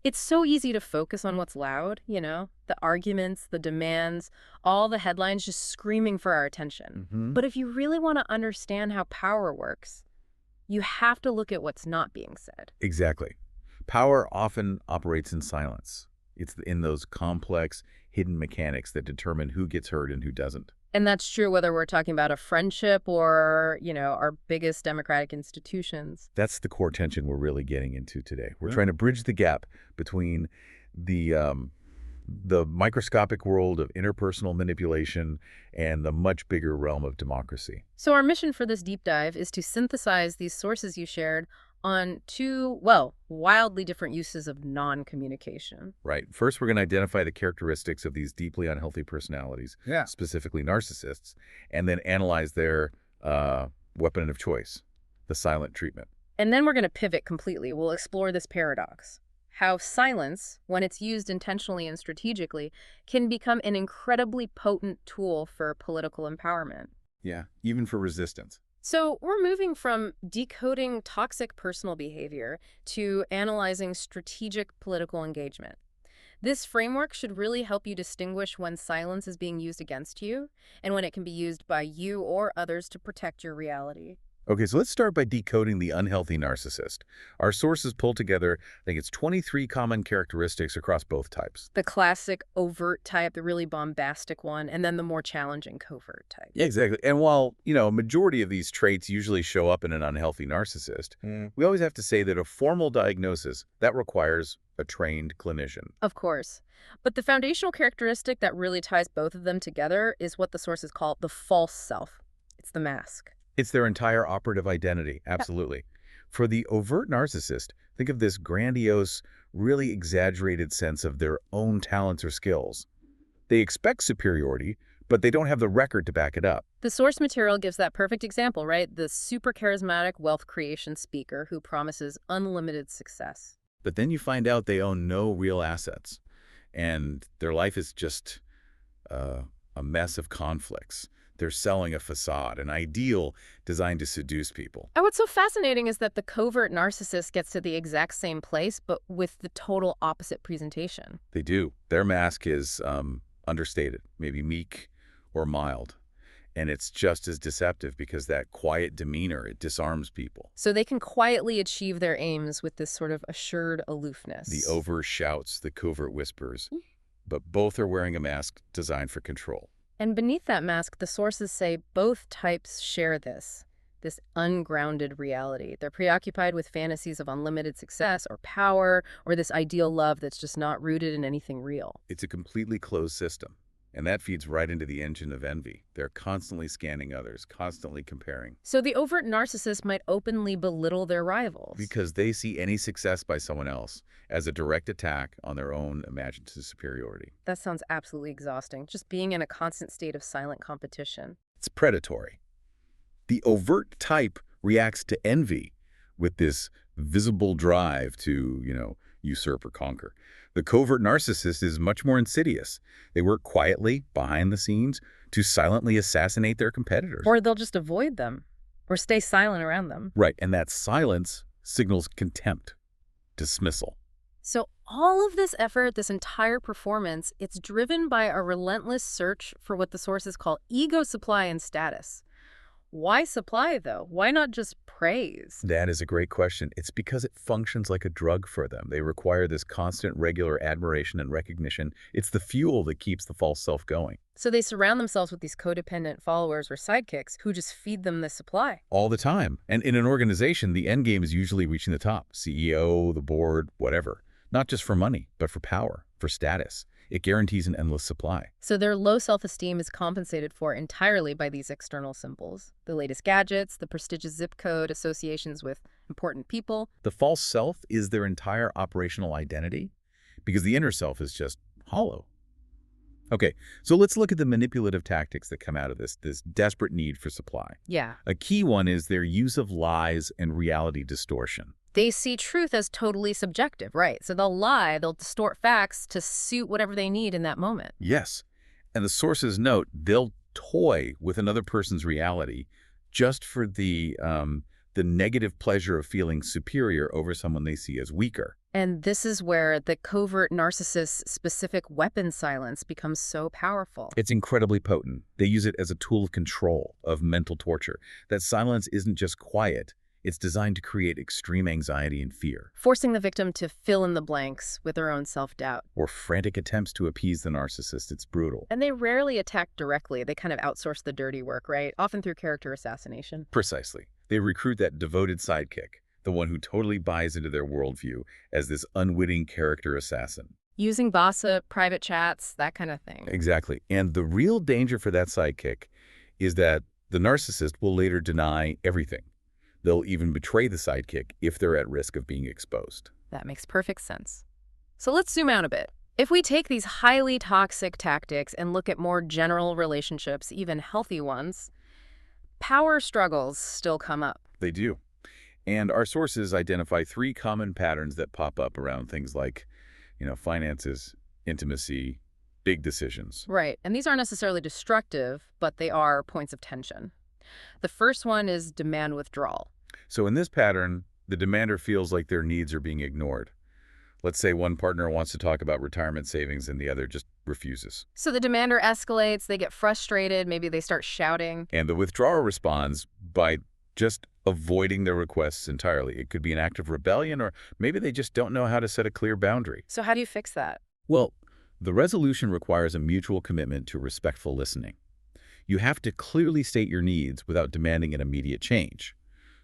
It's so easy to focus on what's loud, the arguments, the demands, all the headlines just screaming for our attention. Hmm. But if you really want to understand how power works, you have to look at what's not being said. Exactly. Power often operates in silence. It's in those complex, hidden mechanics that determine who gets heard and who doesn't. And that's true whether we're talking about a friendship or, our biggest democratic institutions. That's the core tension we're really getting into today. We're Yeah. trying to bridge the gap between the microscopic world of interpersonal manipulation and the much bigger realm of democracy. So our mission for this deep dive is to synthesize these sources you shared on two, well, wildly different uses of non-communication. Right. First, we're going to identify the characteristics of these deeply unhealthy personalities, Yeah. specifically narcissists, and then analyze their weapon of choice, the silent treatment. And then we're going to pivot completely. We'll explore this paradox. How silence, when it's used intentionally and strategically, can become an incredibly potent tool for political empowerment. Yeah, even for resistance. So we're moving from decoding toxic personal behavior to analyzing strategic political engagement. This framework should really help you distinguish when silence is being used against you and when it can be used by you or others to protect your reality. Okay, so let's start by decoding the unhealthy narcissist. Our sources pull together, I think it's 23 common characteristics across both types. The classic overt type, the really bombastic one, and then the more challenging covert type. Yeah, exactly. And while, a majority of these traits usually show up in an unhealthy narcissist, we always have to say that a formal diagnosis, that requires a trained clinician. Of course. But the foundational characteristic that really ties both of them together is what the sources call the false self. It's the mask. It's their entire operative identity, absolutely. For the overt narcissist, think of this grandiose, really exaggerated sense of their own talents or skills. They expect superiority, but they don't have the record to back it up. The source material gives that perfect example, right? The super charismatic wealth creation speaker who promises unlimited success. But then you find out they own no real assets, and their life is just a mess of conflicts. They're selling a facade, an ideal designed to seduce people. And what's so fascinating is that the covert narcissist gets to the exact same place, but with the total opposite presentation. They do. Their mask is understated, maybe meek or mild. And it's just as deceptive because that quiet demeanor, it disarms people. So they can quietly achieve their aims with this sort of assured aloofness. The overt shouts, the covert whispers. But both are wearing a mask designed for control. And beneath that mask, the sources say both types share this ungrounded reality. They're preoccupied with fantasies of unlimited success or power or this ideal love that's just not rooted in anything real. It's a completely closed system. And that feeds right into the engine of envy. They're constantly scanning others, constantly comparing. So the overt narcissist might openly belittle their rivals. Because they see any success by someone else as a direct attack on their own imagined superiority. That sounds absolutely exhausting, just being in a constant state of silent competition. It's predatory. The overt type reacts to envy with this visible drive to, usurp or conquer. The covert narcissist is much more insidious. They work quietly, behind the scenes, to silently assassinate their competitors. Or they'll just avoid them, or stay silent around them. Right, and that silence signals contempt, dismissal. So all of this effort, this entire performance, it's driven by a relentless search for what the sources call ego supply and status. Why supply, though? Why not just praise? That is a great question. It's because it functions like a drug for them. They require this constant, regular admiration and recognition. It's the fuel that keeps the false self going. So they surround themselves with these codependent followers or sidekicks who just feed them the supply. All the time. And in an organization, the end game is usually reaching the top. CEO, the board, whatever. Not just for money, but for power, for status. It guarantees an endless supply. So their low self-esteem is compensated for entirely by these external symbols. The latest gadgets, the prestigious zip code, associations with important people. The false self is their entire operational identity because the inner self is just hollow. Okay, so let's look at the manipulative tactics that come out of this desperate need for supply. Yeah. A key one is their use of lies and reality distortion. They see truth as totally subjective, right? So they'll lie, they'll distort facts to suit whatever they need in that moment. Yes, and the sources note they'll toy with another person's reality just for the negative pleasure of feeling superior over someone they see as weaker. And this is where the covert narcissist's specific weapon silence becomes so powerful. It's incredibly potent. They use it as a tool of control, of mental torture. That silence isn't just quiet. It's designed to create extreme anxiety and fear, Forcing the victim to fill in the blanks with their own self-doubt. or frantic attempts to appease the narcissist. It's brutal. And they rarely attack directly. They kind of outsource the dirty work, right? Often through character assassination. Precisely. They recruit that devoted sidekick, the one who totally buys into their worldview, as this unwitting character assassin. Using gossip, private chats, that kind of thing. Exactly. And the real danger for that sidekick is that the narcissist will later deny everything. They'll even betray the sidekick if they're at risk of being exposed. That makes perfect sense. So let's zoom out a bit. If we take these highly toxic tactics and look at more general relationships, even healthy ones, power struggles still come up. They do. And our sources identify 3 common patterns that pop up around things like, finances, intimacy, big decisions. Right, and these aren't necessarily destructive, but they are points of tension. The first one is demand withdrawal. So in this pattern, the demander feels like their needs are being ignored. Let's say one partner wants to talk about retirement savings and the other just refuses. So the demander escalates, they get frustrated, maybe they start shouting. And the withdrawer responds by just avoiding their requests entirely. It could be an act of rebellion, or maybe they just don't know how to set a clear boundary. So how do you fix that? Well, the resolution requires a mutual commitment to respectful listening. You have to clearly state your needs without demanding an immediate change.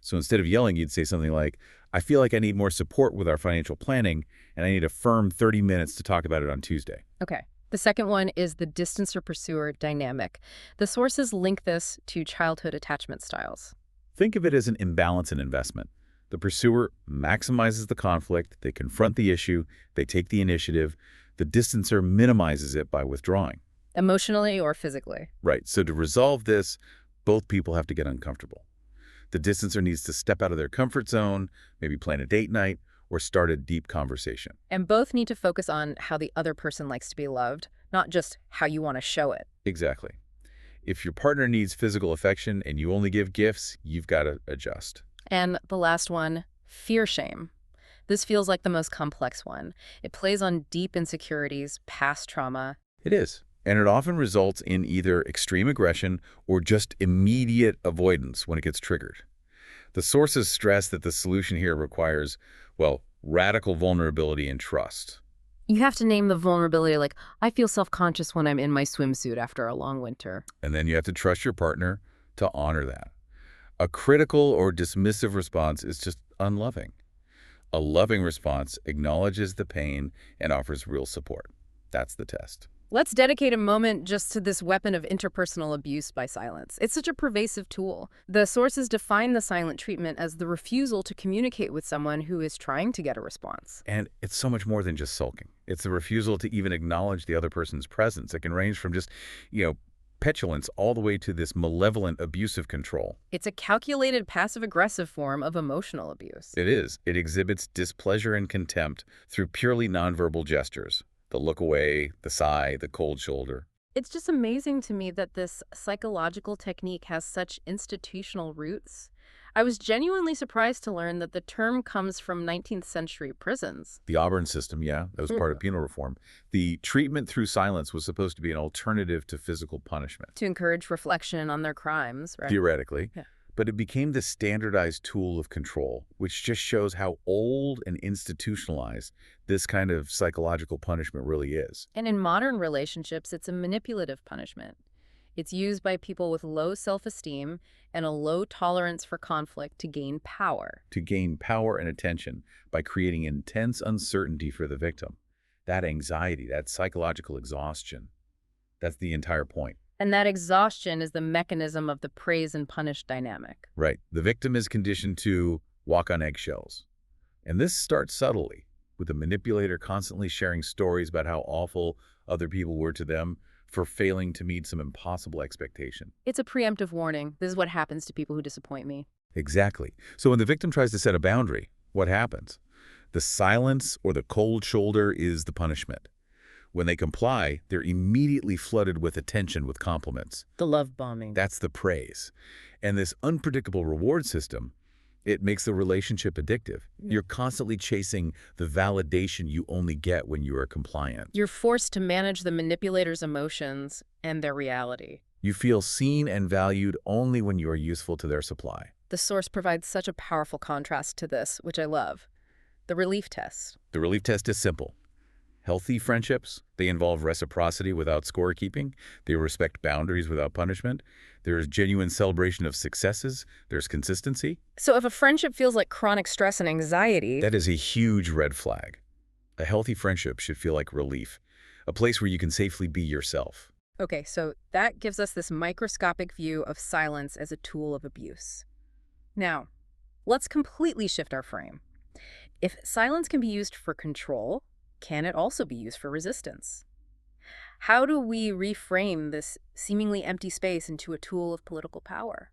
So instead of yelling, you'd say something like, I feel like I need more support with our financial planning, and I need a firm 30 minutes to talk about it on Tuesday. Okay. The second one is the distancer-pursuer dynamic. The sources link this to childhood attachment styles. Think of it as an imbalance in investment. The pursuer maximizes the conflict, they confront the issue, they take the initiative. The distancer minimizes it by withdrawing. Emotionally or physically. Right, so to resolve this, both people have to get uncomfortable. The distancer needs to step out of their comfort zone, maybe plan a date night, or start a deep conversation. And both need to focus on how the other person likes to be loved, not just how you want to show it. Exactly. If your partner needs physical affection and you only give gifts, you've got to adjust. And the last one, fear shame. This feels like the most complex one. It plays on deep insecurities, past trauma. It is. And it often results in either extreme aggression or just immediate avoidance when it gets triggered. The sources stress that the solution here requires, radical vulnerability and trust. You have to name the vulnerability, like, I feel self-conscious when I'm in my swimsuit after a long winter. And then you have to trust your partner to honor that. A critical or dismissive response is just unloving. A loving response acknowledges the pain and offers real support. That's the test. Let's dedicate a moment just to this weapon of interpersonal abuse by silence. It's such a pervasive tool. The sources define the silent treatment as the refusal to communicate with someone who is trying to get a response. And it's so much more than just sulking. It's the refusal to even acknowledge the other person's presence. It can range from just, petulance all the way to this malevolent abusive control. It's a calculated passive-aggressive form of emotional abuse. It is. It exhibits displeasure and contempt through purely nonverbal gestures. The look away, the sigh, the cold shoulder. It's just amazing to me that this psychological technique has such institutional roots. I was genuinely surprised to learn that the term comes from 19th century prisons. The Auburn system, yeah, that was part of penal reform. The treatment through silence was supposed to be an alternative to physical punishment. To encourage reflection on their crimes, right? Theoretically. Yeah. But it became the standardized tool of control, which just shows how old and institutionalized this kind of psychological punishment really is. And in modern relationships, it's a manipulative punishment. It's used by people with low self-esteem and a low tolerance for conflict to gain power. To gain power and attention by creating intense uncertainty for the victim. That anxiety, that psychological exhaustion, that's the entire point. And that exhaustion is the mechanism of the praise and punish dynamic. Right. The victim is conditioned to walk on eggshells. And this starts subtly, with the manipulator constantly sharing stories about how awful other people were to them for failing to meet some impossible expectation. It's a preemptive warning. This is what happens to people who disappoint me. Exactly. So when the victim tries to set a boundary, what happens? The silence or the cold shoulder is the punishment. When they comply, they're immediately flooded with attention, with compliments. The love bombing. That's the praise. And this unpredictable reward system, It makes the relationship addictive. You're constantly chasing the validation you only get when you are compliant. You're forced to manage the manipulator's emotions and their reality. You feel seen and valued only when you are useful to their supply. The source provides such a powerful contrast to this, which I love. The relief test. The relief test is simple. Healthy friendships, they involve reciprocity without scorekeeping. They respect boundaries without punishment. There is genuine celebration of successes. There's consistency. So if a friendship feels like chronic stress and anxiety, That is a huge red flag. A healthy friendship should feel like relief, a place where you can safely be yourself. okay, so that gives us this microscopic view of silence as a tool of abuse. Now, let's completely shift our frame. If silence can be used for control, can it also be used for resistance? How do we reframe this seemingly empty space into a tool of political power?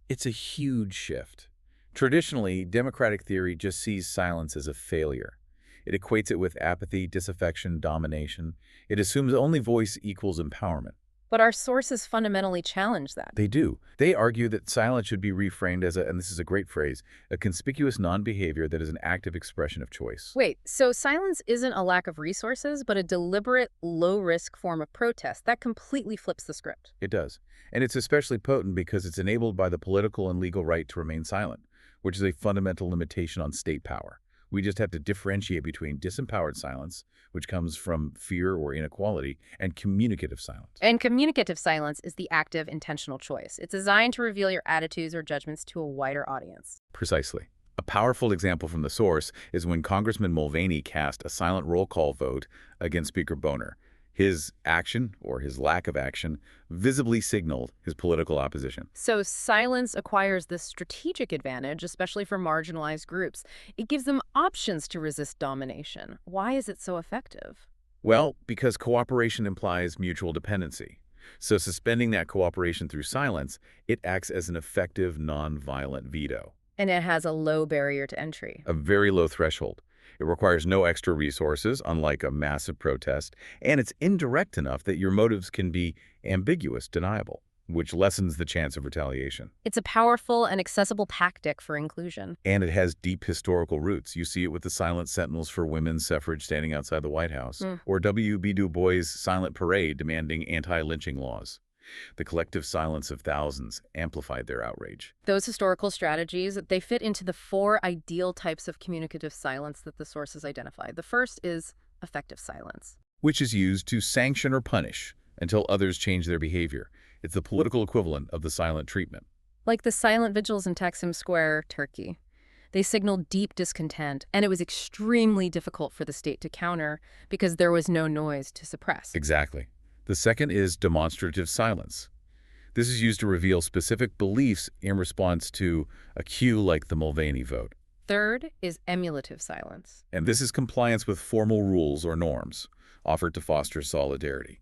It's a huge shift. Traditionally, democratic theory just sees silence as a failure. It equates it with apathy, disaffection, domination. It assumes only voice equals empowerment. But our sources fundamentally challenge that. They do. They argue that silence should be reframed as and this is a great phrase, a conspicuous non-behavior that is an active expression of choice. Wait, so silence isn't a lack of resources, but a deliberate, low-risk form of protest. That completely flips the script. It does. And it's especially potent because it's enabled by the political and legal right to remain silent, which is a fundamental limitation on state power. We just have to differentiate between disempowered silence, which comes from fear or inequality, and communicative silence. And communicative silence is the active, intentional choice. It's designed to reveal your attitudes or judgments to a wider audience. Precisely. A powerful example from the source is when Congressman Mulvaney cast a silent roll call vote against Speaker Boner. His action, or his lack of action, visibly signaled his political opposition. So silence acquires this strategic advantage, especially for marginalized groups. It gives them options to resist domination. Why is it so effective? Well, because cooperation implies mutual dependency. So suspending that cooperation through silence, it acts as an effective, non-violent veto. And it has a low barrier to entry. A very low threshold. It requires no extra resources, unlike a massive protest, and it's indirect enough that your motives can be ambiguous, deniable, which lessens the chance of retaliation. It's a powerful and accessible tactic for inclusion. And it has deep historical roots. You see it with the silent sentinels for women's suffrage standing outside the White House, or W.B. Du Bois' silent parade demanding anti-lynching laws. The collective silence of thousands amplified their outrage. Those historical strategies, they fit into the 4 ideal types of communicative silence that the sources identified. The first is effective silence. Which is used to sanction or punish until others change their behavior. It's the political equivalent of the silent treatment. Like the silent vigils in Taksim Square, Turkey. They signaled deep discontent, and it was extremely difficult for the state to counter because there was no noise to suppress. Exactly. The second is demonstrative silence. This is used to reveal specific beliefs in response to a cue like the Mulvaney vote. Third is emulative silence. And this is compliance with formal rules or norms, offered to foster solidarity.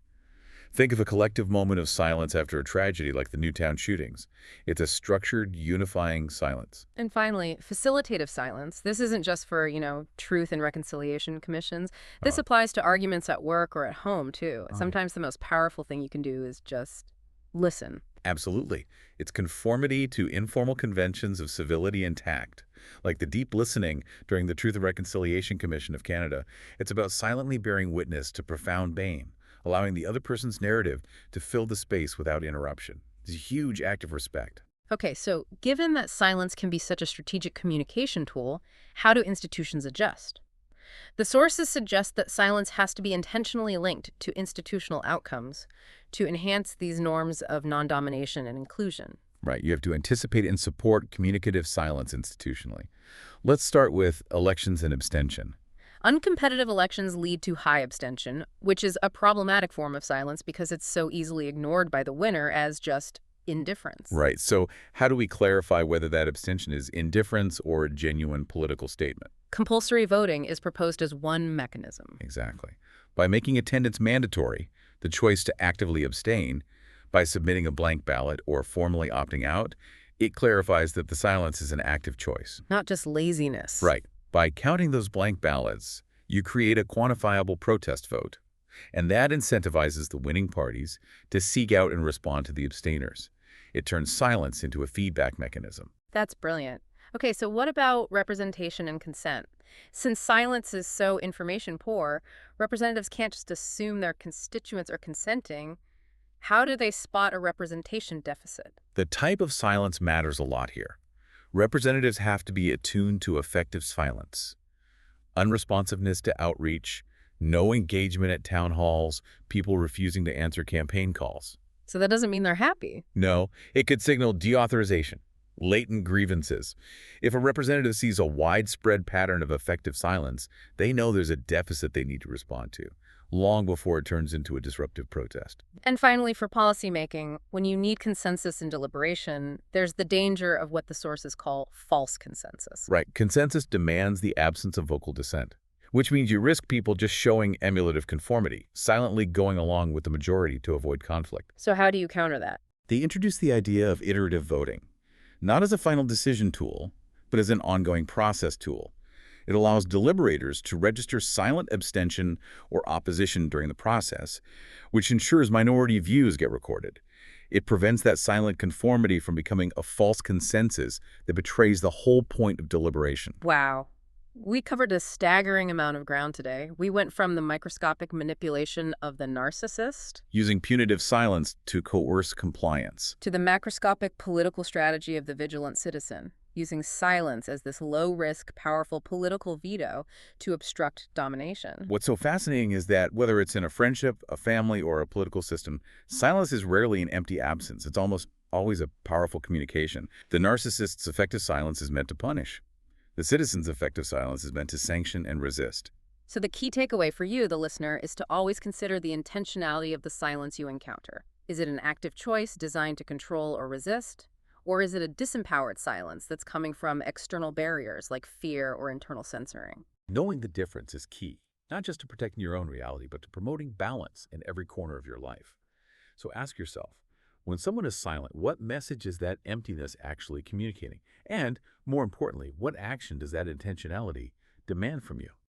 Think of a collective moment of silence after a tragedy like the Newtown shootings. It's a structured, unifying silence. And finally, facilitative silence. This isn't just for, truth and reconciliation commissions. This applies to arguments at work or at home, too. Sometimes the most powerful thing you can do is just listen. Absolutely. It's conformity to informal conventions of civility and tact. Like the deep listening during the Truth and Reconciliation Commission of Canada, it's about silently bearing witness to profound pain, allowing the other person's narrative to fill the space without interruption. It's a huge act of respect. Okay, so given that silence can be such a strategic communication tool, how do institutions adjust? The sources suggest that silence has to be intentionally linked to institutional outcomes to enhance these norms of non-domination and inclusion. Right, you have to anticipate and support communicative silence institutionally. Let's start with elections and abstention. Uncompetitive elections lead to high abstention, which is a problematic form of silence because it's so easily ignored by the winner as just indifference. Right. So how do we clarify whether that abstention is indifference or a genuine political statement? Compulsory voting is proposed as one mechanism. Exactly. By making attendance mandatory, the choice to actively abstain, by submitting a blank ballot or formally opting out, it clarifies that the silence is an active choice. Not just laziness. Right. By counting those blank ballots, you create a quantifiable protest vote, and that incentivizes the winning parties to seek out and respond to the abstainers. It turns silence into a feedback mechanism. That's brilliant. Okay, so what about representation and consent? Since silence is so information poor, representatives can't just assume their constituents are consenting. How do they spot a representation deficit? The type of silence matters a lot here. Representatives have to be attuned to effective silence, unresponsiveness to outreach, no engagement at town halls, people refusing to answer campaign calls. So that doesn't mean they're happy. No, it could signal deauthorization, latent grievances. If a representative sees a widespread pattern of effective silence, they know there's a deficit they need to respond to, long before it turns into a disruptive protest. And finally, for policymaking, when you need consensus and deliberation, there's the danger of what the sources call false consensus. Right, consensus demands the absence of vocal dissent, which means you risk people just showing emulative conformity, silently going along with the majority to avoid conflict. So how do you counter that? They introduced the idea of iterative voting, not as a final decision tool, but as an ongoing process tool. It allows deliberators to register silent abstention or opposition during the process, which ensures minority views get recorded. It prevents that silent conformity from becoming a false consensus that betrays the whole point of deliberation. Wow. We covered a staggering amount of ground today. We went from the microscopic manipulation of the narcissist Using punitive silence to coerce compliance. to the macroscopic political strategy of the vigilant citizen, using silence as this low-risk, powerful political veto to obstruct domination. What's so fascinating is that whether it's in a friendship, a family, or a political system, silence is rarely an empty absence. It's almost always a powerful communication. The narcissist's effective silence is meant to punish. The citizen's effective silence is meant to sanction and resist. So the key takeaway for you, the listener, is to always consider the intentionality of the silence you encounter. Is it an active choice designed to control or resist? Or is it a disempowered silence that's coming from external barriers like fear or internal censoring? Knowing the difference is key, not just to protecting your own reality, but to promoting balance in every corner of your life. So ask yourself, when someone is silent, what message is that emptiness actually communicating? And, more importantly, what action does that intentionality demand from you?